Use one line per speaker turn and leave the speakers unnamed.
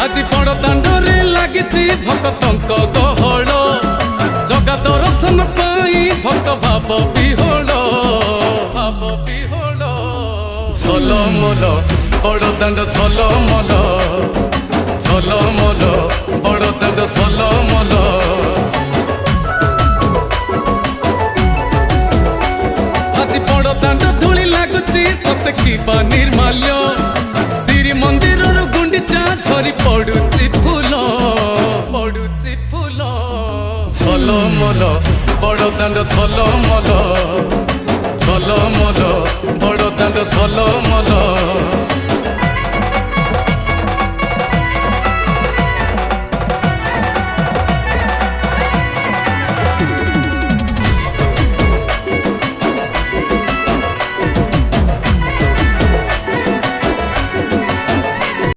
আজি বড় দাଣ୍ଡরে লাগিছি ভক্তଙ୍କ গহଳ জগা দর্শন পাই ভক্ত ভাব বিহଳ ঝলমল বড় দাণ্ড ঝলমল ঝলমল বড় দাণ্ড ঝলমল আজি বড় দাণ্ড ধূলি লাগুছি সতে কিবা নির্মাল্য শ্রী মন্দিরর গুন্ডিচা ঝরি পড়ুছি ফুল ঝলমল বড় দাণ্ড ঝলমল।